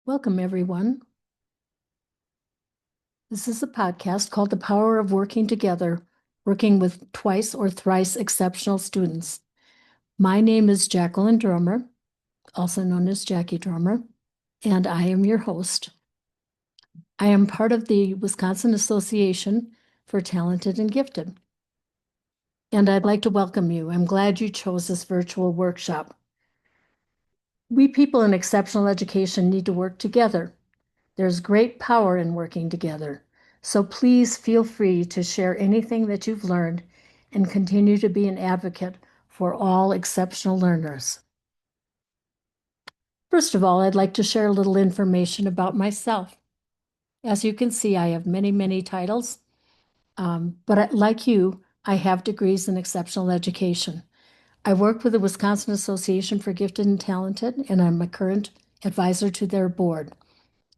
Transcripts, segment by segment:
Welcome, everyone. This is a podcast called The Power of Working Together, working with twice or thrice exceptional students. My name is Jacqueline Dromer, also known as Jackie Dromer, and I am your host. I am part of the Wisconsin Association for Talented and Gifted, and I'd like to welcome you. I'm glad you chose this virtual workshop. We people in exceptional education need to work together. There's great power in working together. So please feel free to share anything that you've learned and continue to be an advocate for all exceptional learners. First of all, I'd like to share a little information about myself. As you can see, I have many, many titles, but like you, I have degrees in exceptional education. I work with the Wisconsin Association for Gifted and Talented, and I'm a current advisor to their board.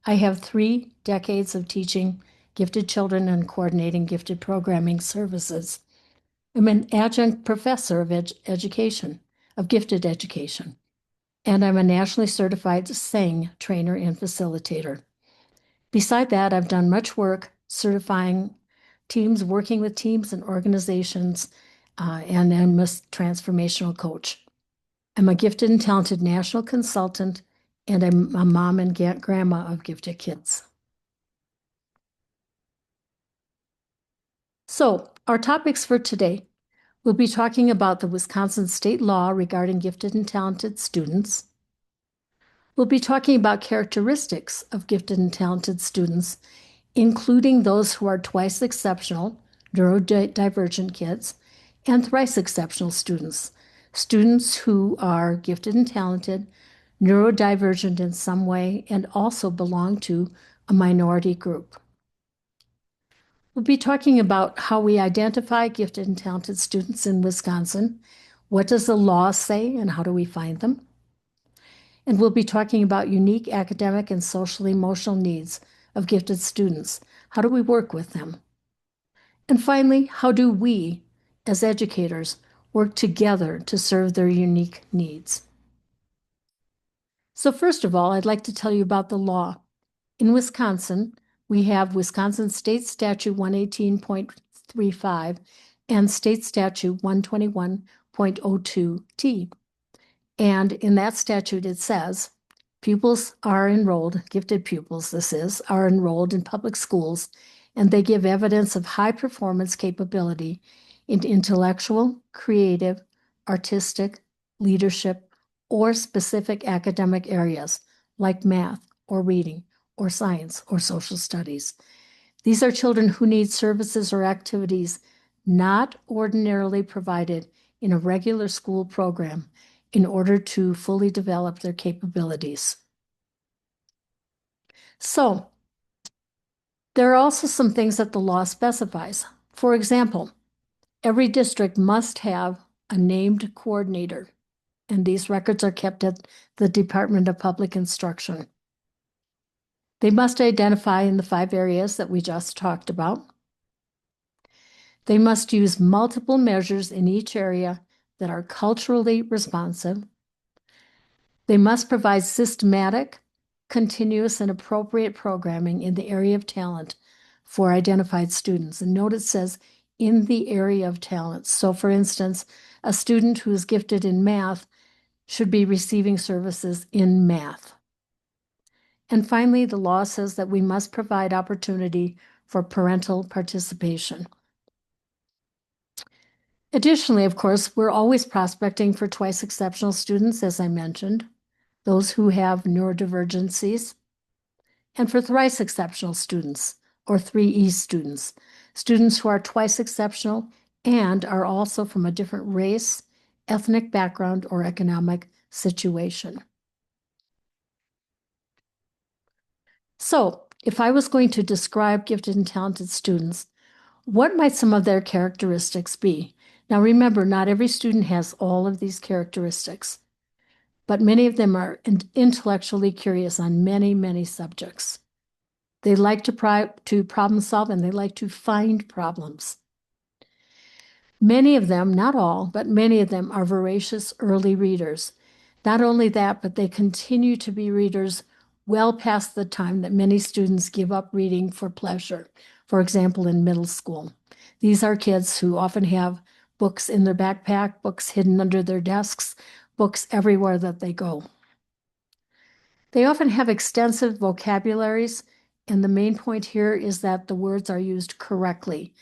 I have 3 decades of teaching gifted children and coordinating gifted programming services. I'm an adjunct professor of education, of gifted education, and I'm a nationally certified SANG trainer and facilitator. Beside that, I've done much work certifying teams, working with teams and organizations, and I'm a transformational coach. I'm a gifted and talented national consultant, and I'm a mom and grandma of gifted kids. So, our topics for today, we'll be talking about the Wisconsin state law regarding gifted and talented students. We'll be talking about characteristics of gifted and talented students, including those who are twice exceptional, neurodivergent kids, and thrice exceptional students, students who are gifted and talented, neurodivergent in some way, and also belong to a minority group. We'll be talking about how we identify gifted and talented students in Wisconsin. What does the law say and how do we find them? And we'll be talking about unique academic and social emotional needs of gifted students. How do we work with them? And finally, how do we, as educators, work together to serve their unique needs? So first of all, I'd like to tell you about the law. In Wisconsin, we have Wisconsin State Statute 118.35 and State Statute 121.02T. And in that statute, it says pupils are enrolled, gifted pupils, this is, are enrolled in public schools, and they give evidence of high performance capability in intellectual, creative, artistic, leadership, or specific academic areas like math or reading or science or social studies. These are children who need services or activities not ordinarily provided in a regular school program in order to fully develop their capabilities. So, there are also some things that the law specifies. For example, every district must have a named coordinator, and these records are kept at the Department of Public Instruction. They must identify in the 5 areas that we just talked about. They must use multiple measures in each area that are culturally responsive. They must provide systematic, continuous, and appropriate programming in the area of talent for identified students. And note it says in the area of talent. So for instance, a student who is gifted in math should be receiving services in math. And finally, the law says that we must provide opportunity for parental participation. Additionally, of course, we're always prospecting for twice exceptional students, as I mentioned, those who have neurodivergencies, and for thrice exceptional students, or 3E students, students who are twice exceptional and are also from a different race, ethnic background, or economic situation. So, if I was going to describe gifted and talented students, what might some of their characteristics be? Now, remember, not every student has all of these characteristics, but many of them are intellectually curious on many, many subjects. They like to problem solve and they like to find problems. Many of them, not all, but many of them are voracious early readers. Not only that, but they continue to be readers well past the time that many students give up reading for pleasure, for example, in middle school. These are kids who often have books in their backpack, books hidden under their desks, books everywhere that they go. They often have extensive vocabularies, and the main point here is that the words are used correctly.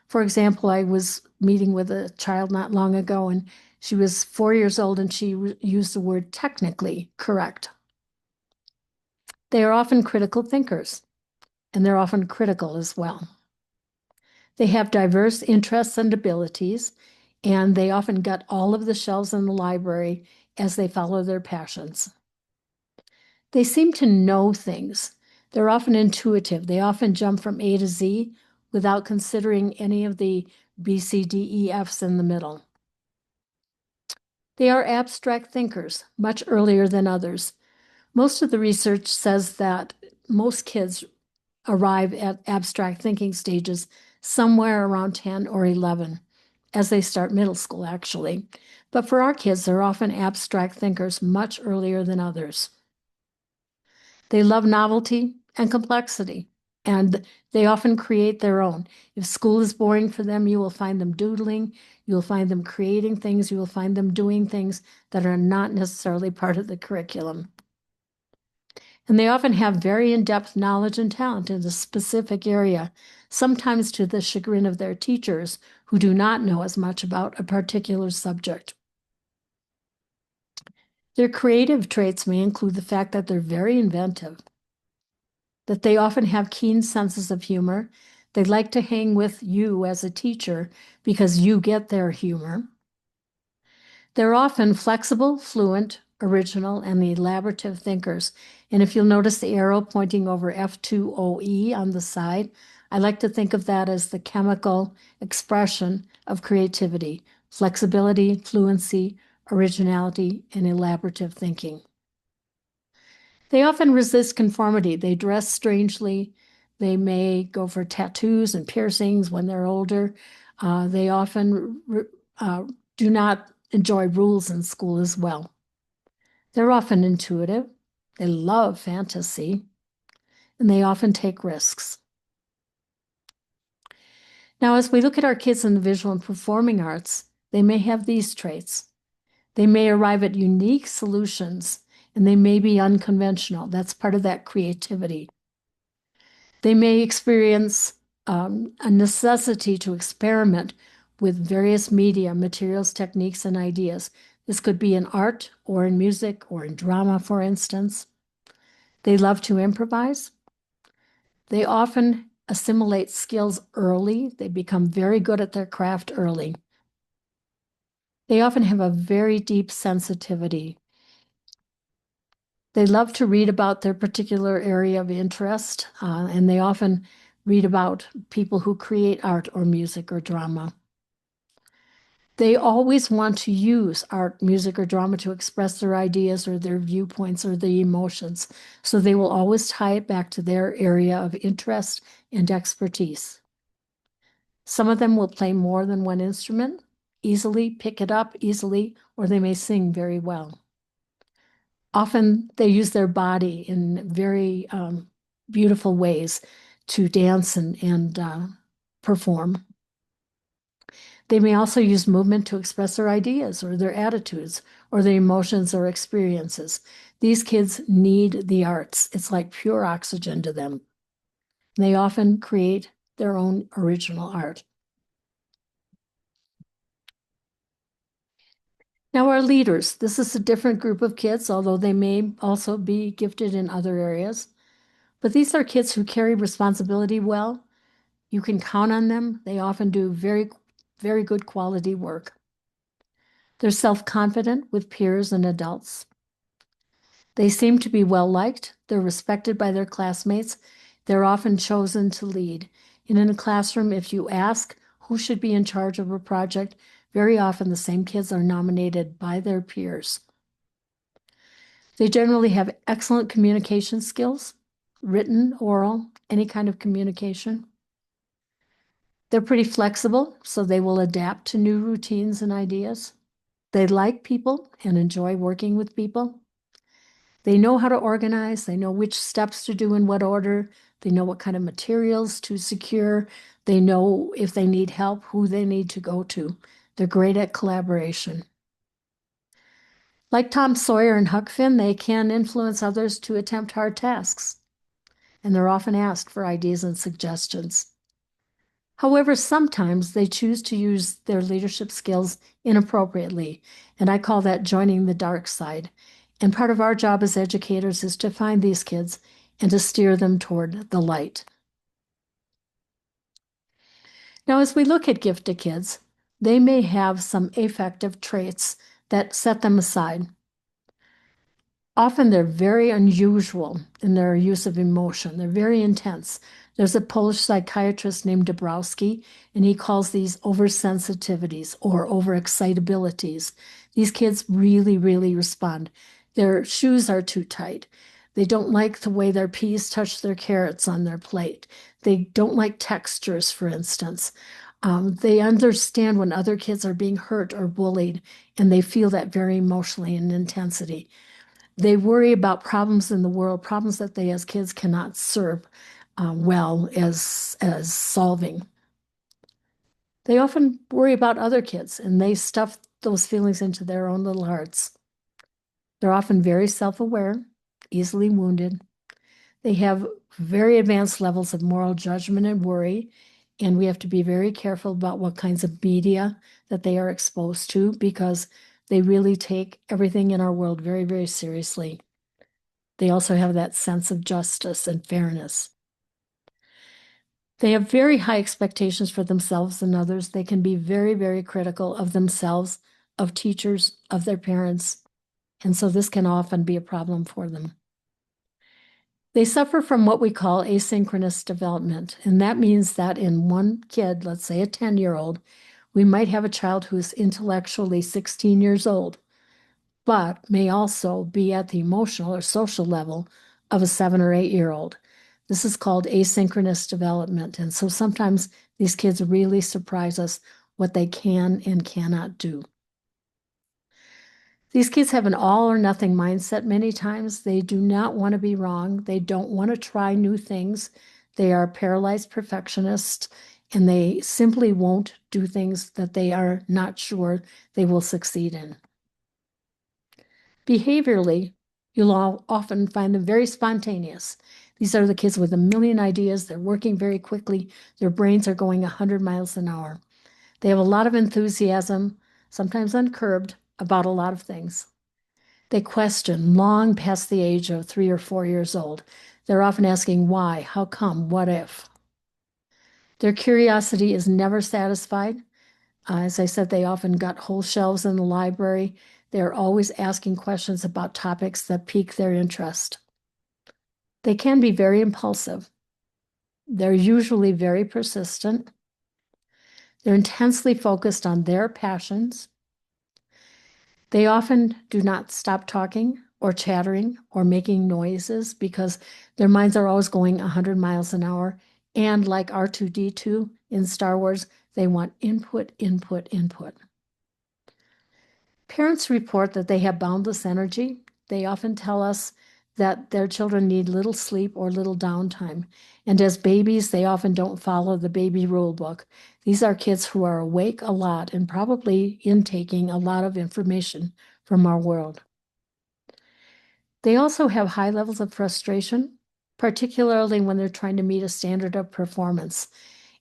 For example, I was meeting with a child not long ago, and she was 4 years old, and she used the word technically correct. They are often critical thinkers, and they're often critical as well. They have diverse interests and abilities, and they often gut all of the shelves in the library as they follow their passions. They seem to know things. They're often intuitive. They often jump from A to Z without considering any of the B, C, D, E, Fs in the middle. They are abstract thinkers, much earlier than others. Most of the research says that most kids arrive at abstract thinking stages somewhere around 10 or 11 as they start middle school, actually. But for our kids, they're often abstract thinkers much earlier than others. They love novelty and complexity, and they often create their own. If school is boring for them, you will find them doodling, you'll find them creating things, you will find them doing things that are not necessarily part of the curriculum. And they often have very in-depth knowledge and talent in a specific area, sometimes to the chagrin of their teachers who do not know as much about a particular subject. Their creative traits may include the fact that they're very inventive, that they often have keen senses of humor. They like to hang with you as a teacher because you get their humor. They're often flexible, fluent, original, and elaborative thinkers. And if you'll notice the arrow pointing over F2OE on the side, I like to think of that as the chemical expression of creativity, flexibility, fluency, originality, and elaborative thinking. They often resist conformity. They dress strangely. They may go for tattoos and piercings when they're older. They often do not enjoy rules in school as well. They're often intuitive. They love fantasy, and they often take risks. Now, as we look at our kids in the visual and performing arts, they may have these traits. They may arrive at unique solutions, and they may be unconventional. That's part of that creativity. They may experience a necessity to experiment with various media, materials, techniques, and ideas. This could be in art or in music or in drama, for instance. They love to improvise. They often assimilate skills early. They become very good at their craft early. They often have a very deep sensitivity. They love to read about their particular area of interest, and they often read about people who create art or music or drama. They always want to use art, music, or drama to express their ideas or their viewpoints or the emotions. So they will always tie it back to their area of interest and expertise. Some of them will play more than one instrument, easily pick it up easily, or they may sing very well. Often they use their body in very beautiful ways to dance and perform. They may also use movement to express their ideas or their attitudes or their emotions or experiences. These kids need the arts. It's like pure oxygen to them. They often create their own original art. Now, our leaders, this is a different group of kids, although they may also be gifted in other areas. But these are kids who carry responsibility well. You can count on them. They often do very, very good quality work. They're self-confident with peers and adults. They seem to be well-liked. They're respected by their classmates. They're often chosen to lead. And in a classroom, if you ask who should be in charge of a project, very often the same kids are nominated by their peers. They generally have excellent communication skills, written, oral, any kind of communication. They're pretty flexible, so they will adapt to new routines and ideas. They like people and enjoy working with people. They know how to organize, they know which steps to do in what order, they know what kind of materials to secure, they know if they need help, who they need to go to. They're great at collaboration. Like Tom Sawyer and Huck Finn, they can influence others to attempt hard tasks, and they're often asked for ideas and suggestions. However, sometimes they choose to use their leadership skills inappropriately, and I call that joining the dark side. And part of our job as educators is to find these kids and to steer them toward the light. Now, as we look at gifted kids, they may have some affective traits that set them aside. Often they're very unusual in their use of emotion. They're very intense. There's a Polish psychiatrist named Dabrowski, and he calls these oversensitivities or overexcitabilities. These kids really, really respond. Their shoes are too tight. They don't like the way their peas touch their carrots on their plate. They don't like textures, for instance. They understand when other kids are being hurt or bullied, and they feel that very emotionally in intensity. They worry about problems in the world, problems that they as kids cannot serve well as solving. They often worry about other kids and they stuff those feelings into their own little hearts. They're often very self-aware, easily wounded. They have very advanced levels of moral judgment and worry, and we have to be very careful about what kinds of media that they are exposed to because they really take everything in our world very, very seriously. They also have that sense of justice and fairness. They have very high expectations for themselves and others. They can be very, very critical of themselves, of teachers, of their parents, and so this can often be a problem for them. They suffer from what we call asynchronous development, and that means that in one kid, let's say a 10-year-old, we might have a child who is intellectually 16 years old, but may also be at the emotional or social level of a 7 or 8-year-old. This is called asynchronous development. And so sometimes these kids really surprise us what they can and cannot do. These kids have an all or nothing mindset many times. They do not want to be wrong. They don't want to try new things. They are paralyzed perfectionists, and they simply won't do things that they are not sure they will succeed in. Behaviorally, you'll often find them very spontaneous. These are the kids with a million ideas. They're working very quickly. Their brains are going 100 miles an hour. They have a lot of enthusiasm, sometimes uncurbed, about a lot of things. They question long past the age of 3 or 4 years old. They're often asking why, how come, what if. Their curiosity is never satisfied. As I said, they often got whole shelves in the library. They're always asking questions about topics that pique their interest. They can be very impulsive. They're usually very persistent. They're intensely focused on their passions. They often do not stop talking or chattering or making noises because their minds are always going 100 miles an hour. And like R2-D2 in Star Wars, they want input, input, input. Parents report that they have boundless energy. They often tell us that their children need little sleep or little downtime. And as babies, they often don't follow the baby rule book. These are kids who are awake a lot and probably intaking a lot of information from our world. They also have high levels of frustration, particularly when they're trying to meet a standard of performance.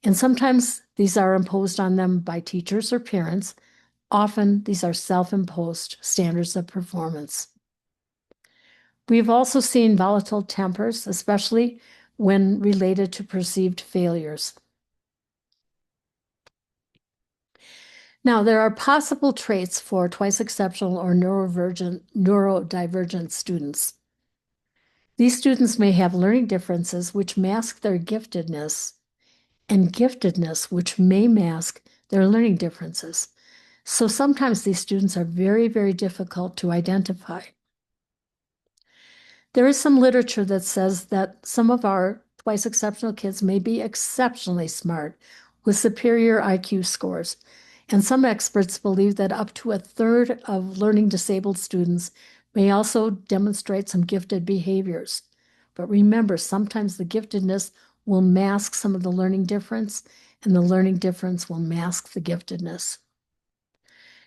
And sometimes these are imposed on them by teachers or parents. Often these are self-imposed standards of performance. We've also seen volatile tempers, especially when related to perceived failures. Now, there are possible traits for twice exceptional or neurodivergent students. These students may have learning differences which mask their giftedness, and giftedness which may mask their learning differences. So sometimes these students are very, very difficult to identify. There is some literature that says that some of our twice exceptional kids may be exceptionally smart with superior IQ scores. And some experts believe that up to a third of learning disabled students may also demonstrate some gifted behaviors. But remember, sometimes the giftedness will mask some of the learning difference, and the learning difference will mask the giftedness.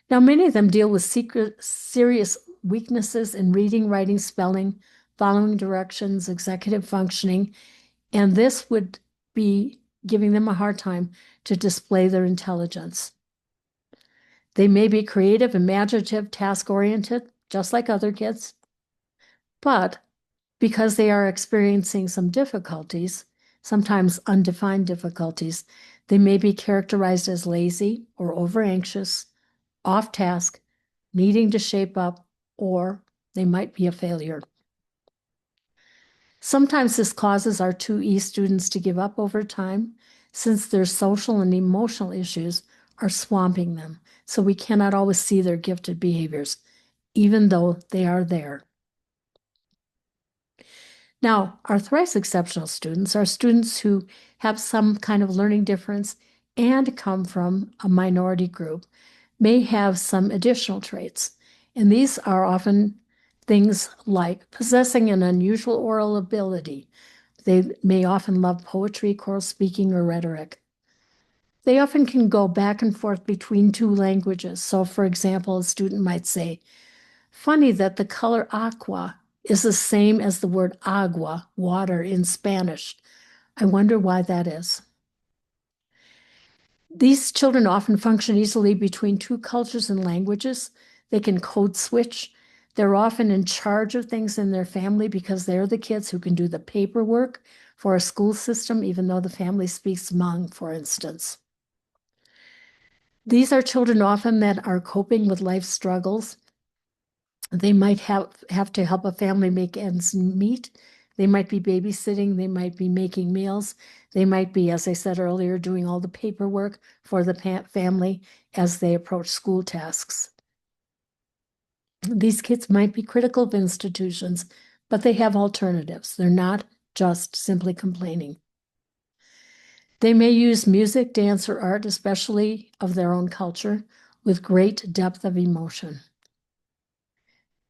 Now, many of them deal with serious weaknesses in reading, writing, spelling, following directions, executive functioning, and this would be giving them a hard time to display their intelligence. They may be creative, imaginative, task-oriented, just like other kids, but because they are experiencing some difficulties, sometimes undefined difficulties, they may be characterized as lazy or over-anxious, off task, needing to shape up, or they might be a failure. Sometimes this causes our 2E students to give up over time since their social and emotional issues are swamping them. So we cannot always see their gifted behaviors, even though they are there. Now, our thrice exceptional students are students who have some kind of learning difference and come from a minority group, may have some additional traits. And these are often things like possessing an unusual oral ability. They may often love poetry, choral speaking, or rhetoric. They often can go back and forth between two languages. So, for example, a student might say, funny that the color aqua is the same as the word agua, water, in Spanish. I wonder why that is. These children often function easily between two cultures and languages. They can code switch. They're often in charge of things in their family because they're the kids who can do the paperwork for a school system, even though the family speaks Hmong, for instance. These are children often that are coping with life struggles. They might have to help a family make ends meet. They might be babysitting. They might be making meals. They might be, as I said earlier, doing all the paperwork for the family as they approach school tasks. These kids might be critical of institutions, but they have alternatives. They're not just simply complaining. They may use music, dance, or art, especially of their own culture, with great depth of emotion.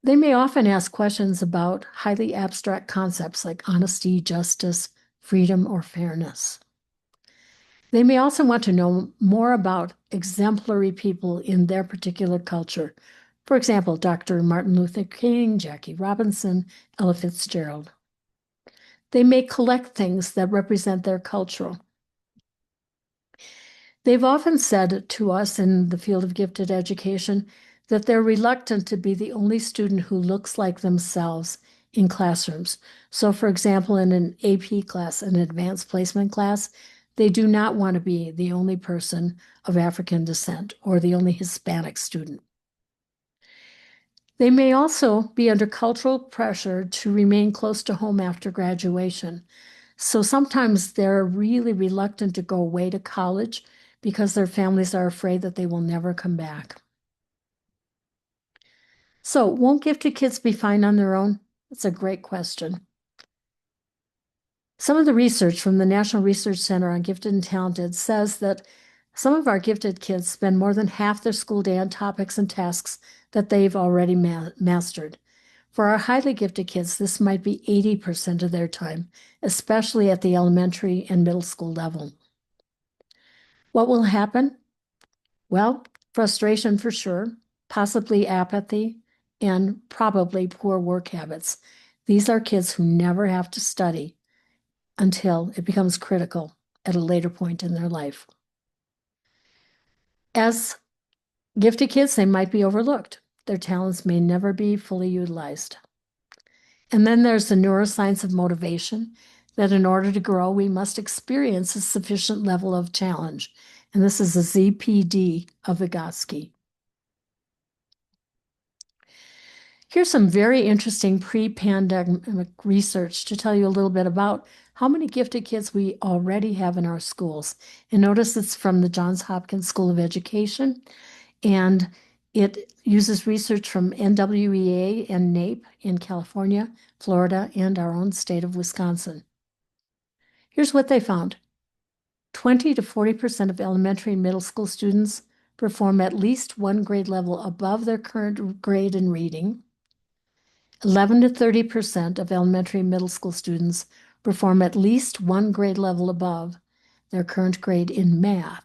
They may often ask questions about highly abstract concepts like honesty, justice, freedom, or fairness. They may also want to know more about exemplary people in their particular culture. For example, Dr. Martin Luther King, Jackie Robinson, Ella Fitzgerald. They may collect things that represent their culture. They've often said to us in the field of gifted education that they're reluctant to be the only student who looks like themselves in classrooms. So, for example, in an AP class, an advanced placement class, they do not want to be the only person of African descent or the only Hispanic student. They may also be under cultural pressure to remain close to home after graduation. So sometimes they're really reluctant to go away to college because their families are afraid that they will never come back. So, won't gifted kids be fine on their own? That's a great question. Some of the research from the National Research Center on Gifted and Talented says that some of our gifted kids spend more than half their school day on topics and tasks that they've already mastered. For our highly gifted kids, this might be 80% of their time, especially at the elementary and middle school level. What will happen? Well, frustration for sure, possibly apathy, and probably poor work habits. These are kids who never have to study until it becomes critical at a later point in their life. As gifted kids, they might be overlooked. Their talents may never be fully utilized. And then there's the neuroscience of motivation, that in order to grow, we must experience a sufficient level of challenge. And this is the ZPD of Vygotsky. Here's some very interesting pre-pandemic research to tell you a little bit about how many gifted kids we already have in our schools. And notice it's from the Johns Hopkins School of Education, and it uses research from NWEA and NAEP in California, Florida, and our own state of Wisconsin. Here's what they found. 20 to 40% of elementary and middle school students perform at least one grade level above their current grade in reading. 11 to 30% of elementary and middle school students perform at least one grade level above their current grade in math.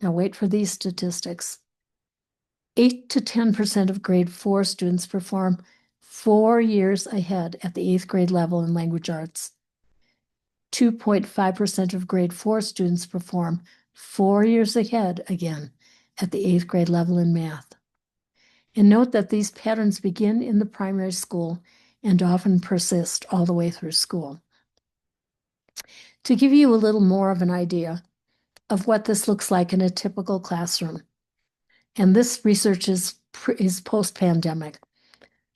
Now wait for these statistics. 8 to 10% of grade 4 students perform 4 years ahead at the 8th grade level in language arts. 2.5% of grade 4 students perform 4 years ahead again at the 8th grade level in math. And note that these patterns begin in the primary school and often persist all the way through school. To give you a little more of an idea of what this looks like in a typical classroom, and this research is post-pandemic.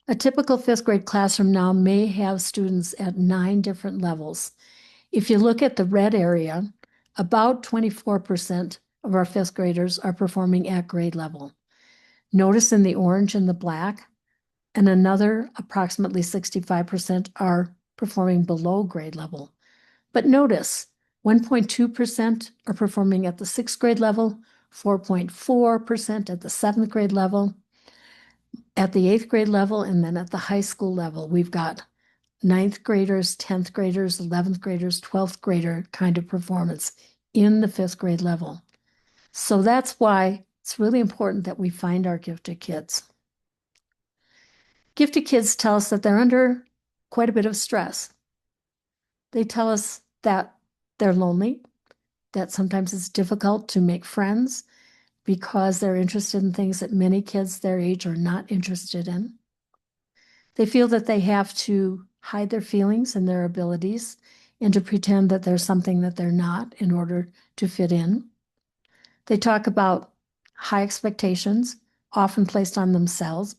A typical 5th grade classroom now may have students at 9 different levels. If you look at the red area, about 24% of our 5th graders are performing at grade level. Notice in the orange and the black, and another approximately 65% are performing below grade level. But notice 1.2% are performing at the 6th grade level, 4.4% at the 7th grade level, at the 8th grade level, and then at the high school level, we've got 9th graders, 10th graders, 11th graders, 12th grader kind of performance in the 5th grade level. So that's why it's really important that we find our gifted kids. Gifted kids tell us that they're under quite a bit of stress. They tell us that they're lonely, that sometimes it's difficult to make friends because they're interested in things that many kids their age are not interested in. They feel that they have to hide their feelings and their abilities and to pretend that there's something that they're not in order to fit in. They talk about high expectations, often placed on themselves,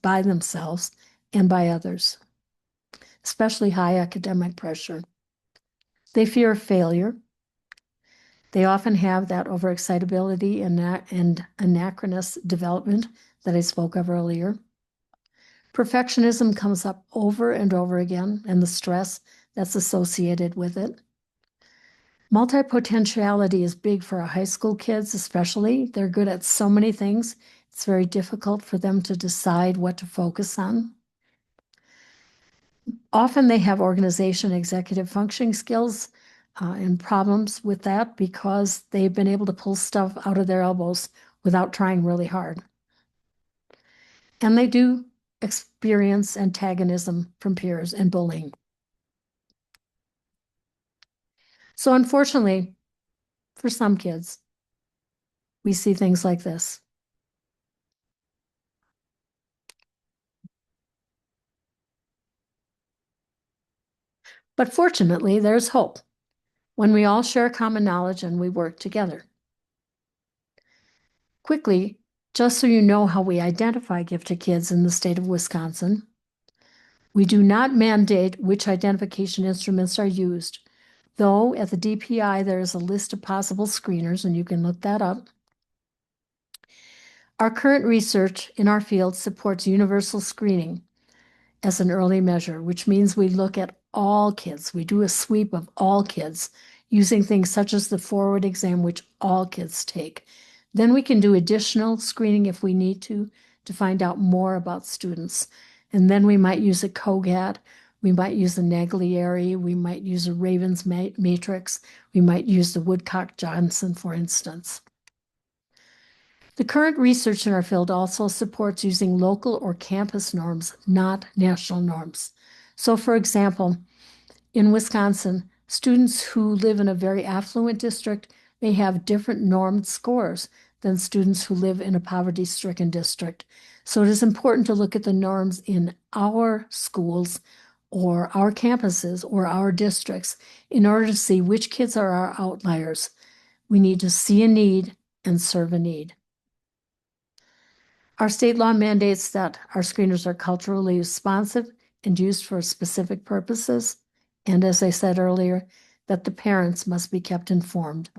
and by others, especially high academic pressure. They fear failure. They often have that overexcitability and anachronous development that I spoke of earlier. Perfectionism comes up over and over again, and the stress that's associated with it. Multipotentiality is big for our high school kids, especially. They're good at so many things. It's very difficult for them to decide what to focus on. Often they have organization, executive functioning skills and problems with that because they've been able to pull stuff out of their elbows without trying really hard. And they do experience antagonism from peers and bullying. So unfortunately, for some kids, we see things like this. But fortunately, there's hope when we all share common knowledge and we work together. Quickly, just so you know how we identify gifted kids in the state of Wisconsin, we do not mandate which identification instruments are used, though at the DPI there is a list of possible screeners, and you can look that up. Our current research in our field supports universal screening as an early measure, which means we look at all kids. We do a sweep of all kids using things such as the forward exam, which all kids take. Then we can do additional screening if we need to find out more about students. And then we might use a COGAT, we might use a Naglieri, we might use a Ravens matrix, we might use the Woodcock-Johnson, for instance. The current research in our field also supports using local or campus norms, not national norms. So for example, in Wisconsin, students who live in a very affluent district may have different normed scores than students who live in a poverty-stricken district. So it is important to look at the norms in our schools or our campuses or our districts in order to see which kids are our outliers. We need to see a need and serve a need. Our state law mandates that our screeners are culturally responsive and used for specific purposes. And as I said earlier, that the parents must be kept informed.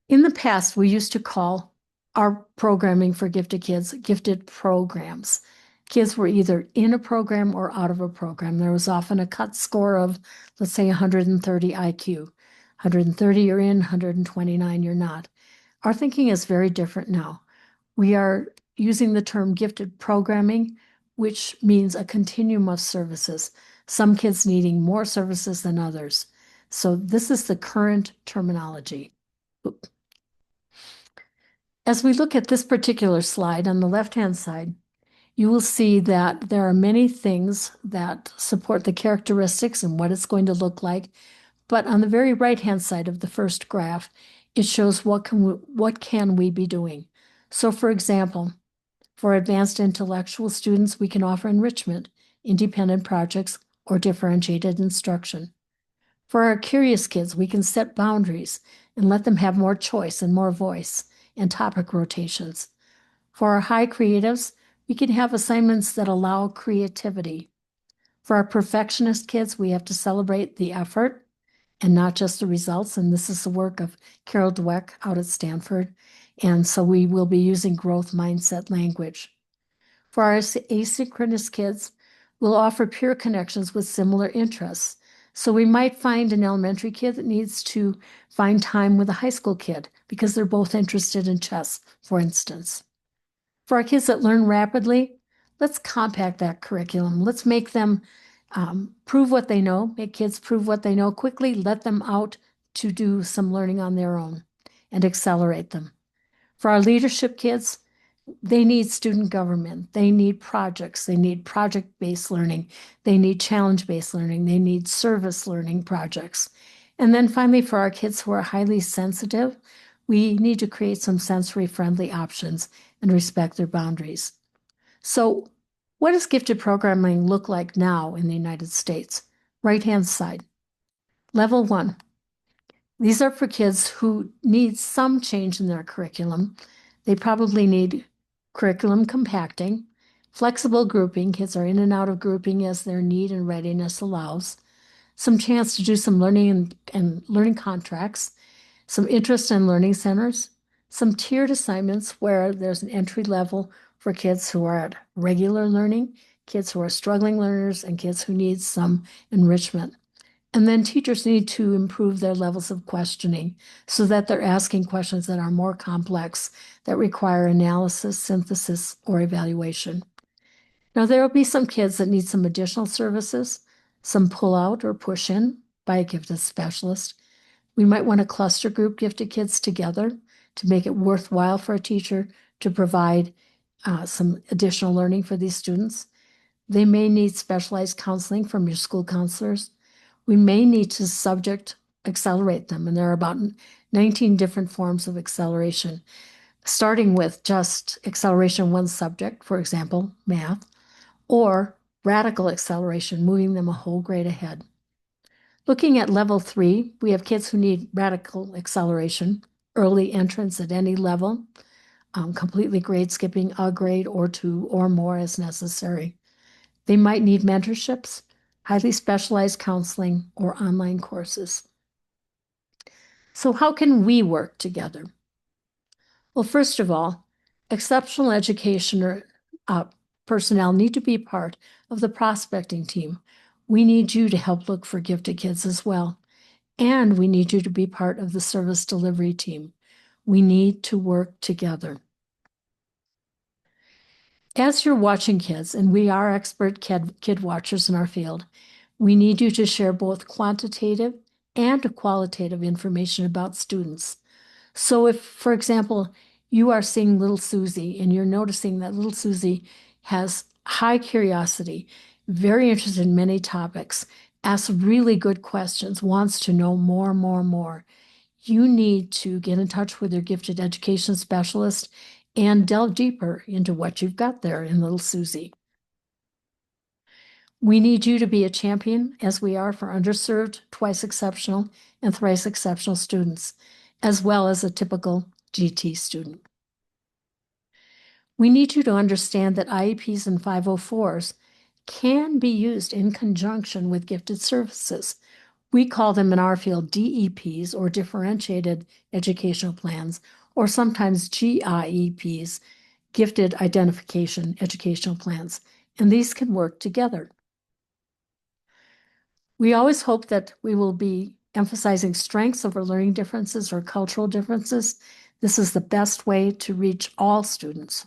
In the past, we used to call our programming for gifted kids gifted programs. Kids were either in a program or out of a program. There was often a cut score of, let's say, 130 IQ. 130 you're in, 129 you're not. Our thinking is very different now. We are using the term gifted programming which means a continuum of services, some kids needing more services than others. So this is the current terminology. Oop. As we look at this particular slide on the left-hand side, you will see that there are many things that support the characteristics and what it's going to look like. But on the very right-hand side of the first graph, it shows what can we be doing. So for example, for advanced intellectual students, we can offer enrichment, independent projects, or differentiated instruction. For our curious kids, we can set boundaries and let them have more choice and more voice and topic rotations. For our high creatives, we can have assignments that allow creativity. For our perfectionist kids, we have to celebrate the effort and not just the results. And this is the work of Carol Dweck out at Stanford. And so we will be using growth mindset language. For our asynchronous kids, we'll offer peer connections with similar interests. So we might find an elementary kid that needs to find time with a high school kid because they're both interested in chess, for instance. For our kids that learn rapidly, let's compact that curriculum. Let's make them prove what they know, make kids prove what they know quickly, let them out to do some learning on their own and accelerate them. For our leadership kids, they need student government, they need projects, they need project-based learning, they need challenge-based learning, they need service learning projects. And then finally, for our kids who are highly sensitive, we need to create some sensory-friendly options and respect their boundaries. So what does gifted programming look like now in the United States? Right-hand side. Level 1. These are for kids who need some change in their curriculum. They probably need curriculum compacting, flexible grouping. Kids are in and out of grouping as their need and readiness allows. Some chance to do some learning and learning contracts, some interest in learning centers, some tiered assignments where there's an entry level for kids who are at regular learning, kids who are struggling learners, and kids who need some enrichment. And then teachers need to improve their levels of questioning so that they're asking questions that are more complex, that require analysis, synthesis, or evaluation. Now, there will be some kids that need some additional services, some pull out or push in by a gifted specialist. We might want to cluster group gifted kids together to make it worthwhile for a teacher to provide some additional learning for these students. They may need specialized counseling from your school counselors. We may need to subject accelerate them, and there are about 19 different forms of acceleration, starting with just acceleration one subject, for example, math, or radical acceleration, moving them a whole grade ahead. Looking at level 3, we have kids who need radical acceleration, early entrance at any level, completely grade skipping a grade or two or more as necessary. They might need mentorships, highly specialized counseling, or online courses. So how can we work together? Well, first of all, exceptional education personnel need to be part of the prospecting team. We need you to help look for gifted kids as well. And we need you to be part of the service delivery team. We need to work together. As you're watching kids, and we are expert kid watchers in our field, we need you to share both quantitative and qualitative information about students. So if, for example, you are seeing little Susie and you're noticing that little Susie has high curiosity, very interested in many topics, asks really good questions, wants to know more, you need to get in touch with your gifted education specialist and delve deeper into what you've got there in little Susie. We need you to be a champion, as we are for underserved, twice exceptional, and thrice exceptional students, as well as a typical GT student. We need you to understand that IEPs and 504s can be used in conjunction with gifted services. We call them in our field DEPs, or differentiated educational plans, or sometimes GIEPs, gifted identification educational plans, and these can work together. We always hope that we will be emphasizing strengths over learning differences or cultural differences. This is the best way to reach all students.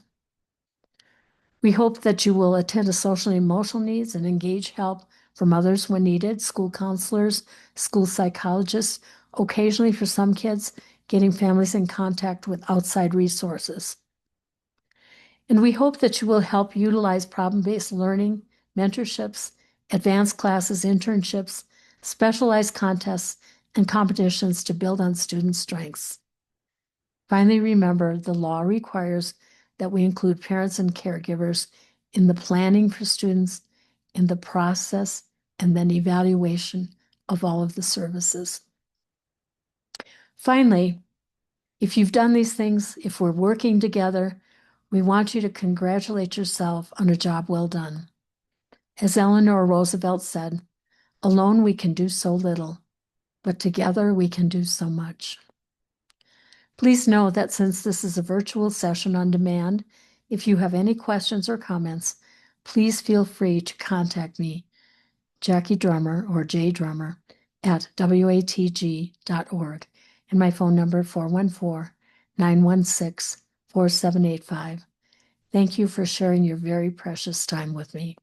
We hope that you will attend to social and emotional needs and engage help from others when needed, school counselors, school psychologists, occasionally for some kids, getting families in contact with outside resources. And we hope that you will help utilize problem-based learning, mentorships, advanced classes, internships, specialized contests, and competitions to build on student strengths. Finally, remember the law requires that we include parents and caregivers in the planning for students, in the process, and then evaluation of all of the services. Finally, if you've done these things, if we're working together, we want you to congratulate yourself on a job well done. As Eleanor Roosevelt said, alone we can do so little, but together we can do so much. Please know that since this is a virtual session on demand, if you have any questions or comments, please feel free to contact me, Jackie Drummer or J Drummer at watg.org, and my phone number 414-916-4785. Thank you for sharing your very precious time with me.